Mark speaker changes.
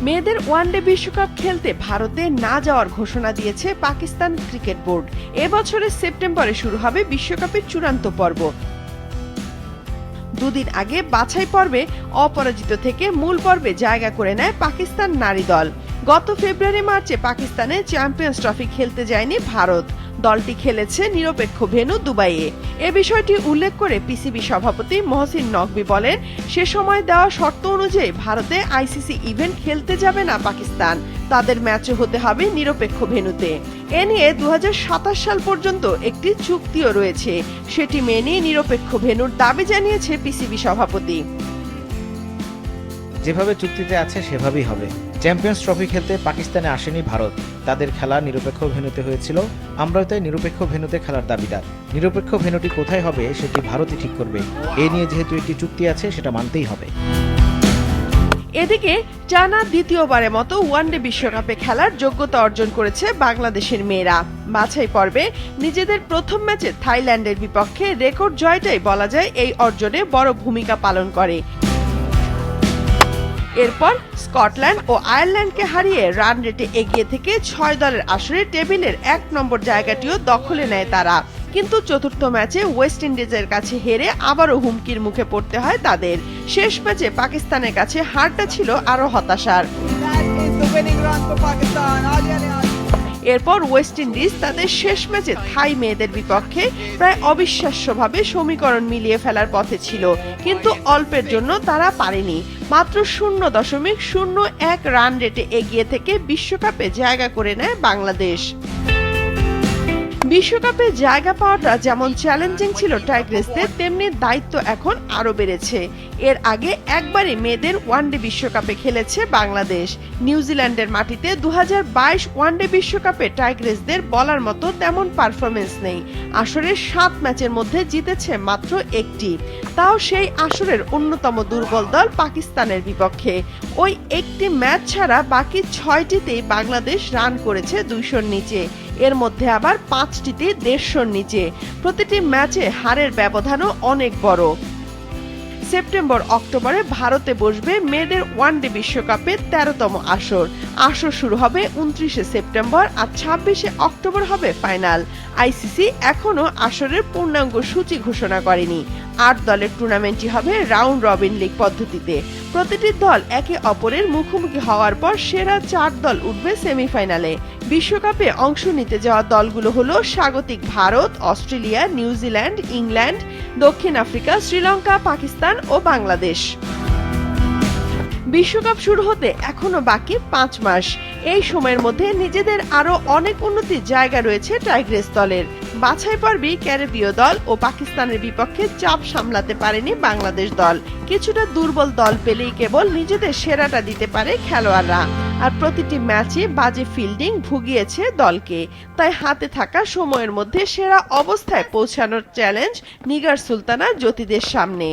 Speaker 1: মেয়েদের ওয়ানডে বিশ্বকাপ খেলতে ভারতে না যাওয়ার ঘোষণা দিয়েছে পাকিস্তান ক্রিকেট বোর্ড। এবছরের সেপ্টেম্বরে শুরু হবে বিশ্বকাপের চূড়ান্ত পর্ব। দুদিন আগে বাছাই পর্বে অপরাজিত থেকে মূল পর্বে জায়গা করে নেয় পাকিস্তান নারী দল। গত ফেব্রুয়ারি মার্চে পাকিস্তানে চ্যাম্পিয়ন্স ট্রফি খেলতে যায়নি ভারত। দলটি খেলেছে নিরপেক্ষ ভেন্যু দুবাইয়ে। এ বিষয়টি উল্লেখ করে পিসিবি সভাপতি মহসিন নকভি বলেন, সে সময় দেওয়া শর্ত অনুযায়ী ভারতে আইসিসি ইভেন্ট খেলতে যাবে না পাকিস্তান, তাদের ম্যাচও হতে হবে নিরপেক্ষ ভেন্যুতে। এ নিয়ে 2027 সাল পর্যন্ত একটি চুক্তিও রয়েছে, সেটি মেনে নিরপেক্ষ ভেন্যুর দাবি জানিয়েছে পিসিবি সভাপতি।
Speaker 2: যেভাবে চুক্তিতে আছে সেভাবেই হবে। চ্যাম্পিয়ন্স ট্রফি খেলতে পাকিস্তানে আসেনি ভারত, তাদের খেলা নিরপেক্ষ ভেন্যুতে হয়েছিল। আমরাও তাই নিরপেক্ষ ভেন্যুতে খেলার দাবিদার। নিরপেক্ষ ভেন্যুটি কোথায় হবে সেটি ভারতই ঠিক করবে। এ নিয়ে যেহেতু একটি চুক্তি আছে, সেটা মানতেই হবে।
Speaker 1: এদিকে টানা দ্বিতীয়বারের মতো ওয়ানডে বিশ্বকাপে খেলার যোগ্যতা অর্জন করেছে বাংলাদেশের মেয়েরা। বাছাই পর্বে নিজেদের প্রথম ম্যাচে থাইল্যান্ডের বিপক্ষে রেকর্ড জয়টাই বলা যায় এই অর্জনে বড় ভূমিকা পালন করে। এরপর স্কটল্যান্ড ও আয়ারল্যান্ডকে হারিয়ে রান রেটে এগিয়ে থেকে 6 দলের আসরে টেবিলের 1 নম্বর জায়গাটিও দখলে নেয় তারা। কিন্তু চতুর্থ ম্যাচে ওয়েস্ট ইন্ডিজের কাছে হেরে আবারও হুমকির মুখে পড়তে হয় তাদের। শেষ ম্যাচে পাকিস্তানের কাছে হারটা ছিল আরো হতাশার। এরপর ওয়েস্ট ইন্ডিজ তাদের শেষ ম্যাচে থাই মেয়েদের বিপক্ষে প্রায় অবিশ্বাস্যভাবে সমীকরণ মিলিয়ে ফেলার পথে ছিল, কিন্তু অল্পের জন্য তারা পারেনি। মাত্র 0.01 রান রেটে এগিয়ে থেকে বিশ্বকাপে জায়গা করে নেয় বাংলাদেশ। বিশ্বকাপে জায়গা পাওয়াটা যেমন চ্যালেঞ্জিং ছিল টাইগ্রেসদের, তেমনি দায়িত্ব এখন আরো বেড়েছে। এর আগে একবারই মেয়েদের ওয়ানডে বিশ্বকাপে খেলেছে বাংলাদেশ। নিউজিল্যান্ডের মাটিতে 2022 ওয়ানডে বিশ্বকাপে টাইগ্রেসদের বলার মতো তেমন পারফরমেন্স নেই। আসরের 7 ম্যাচের মধ্যে জিতেছে মাত্র একটি, তাও সেই আসরের অন্যতম দুর্বল দল পাকিস্তানের বিপক্ষে। ওই একটি ম্যাচ ছাড়া বাকি 6টিতেই বাংলাদেশ রান করেছে 200-র নিচে, এর মধ্যে আবার 5টিতে 150-র নিচে। প্রতিটি ম্যাচে হারের ব্যবধানও অনেক বড়। সেপ্টেম্বর অক্টোবরে ভারতে বসবে মেয়েদের ওয়ানডে বিশ্বকাপের 13তম আসর। আসর শুরু হবে 29 সেপ্টেম্বর আর 26 অক্টোবর হবে ফাইনাল। আইসিসি এখনো আসরের পূর্ণাঙ্গ সূচি ঘোষণা করেনি। 8 দলের টুর্নামেন্টটি হবে রাউন্ড রবিন লিগ পদ্ধতিতে। প্রতিটি দল একে অপরের মুখোমুখি হওয়ার পর সেরা 4 দল উঠবে সেমিফাইনালে। বিশ্বকাপে অংশ নিতে যাওয়া দলগুলো হলো স্বাগতিক ভারত, অস্ট্রেলিয়া, নিউজিল্যান্ড, ইংল্যান্ড, দক্ষিণ আফ্রিকা, শ্রীলঙ্কা, পাকিস্তান ও বাংলাদেশ। বিশ্বকাপ শুরু হতে এখনো বাকি 5 মাস। এই সময়ের মধ্যে নিজেদের আরো অনেক উন্নতির জায়গা রয়েছে টাইগ্রেস দলের। বাছাই পর্বে ক্যারিবীয় দল ও পাকিস্তানের বিপক্ষে চাপ সামলাতে পারেনি বাংলাদেশ দল। কিছুটা দুর্বল দল পেলেই কেবল নিজেদের সেরাটা দিতে পারে খেলোয়াড়রা। আর প্রতিটি ম্যাচে বাজে ফিল্ডিং ভুগিয়েছে দলকে। তাই হাতে থাকা সময়ের মধ্যে সেরা অবস্থায় পৌঁছানোর চ্যালেঞ্জ নিগার সুলতানা জ্যোতিদের সামনে।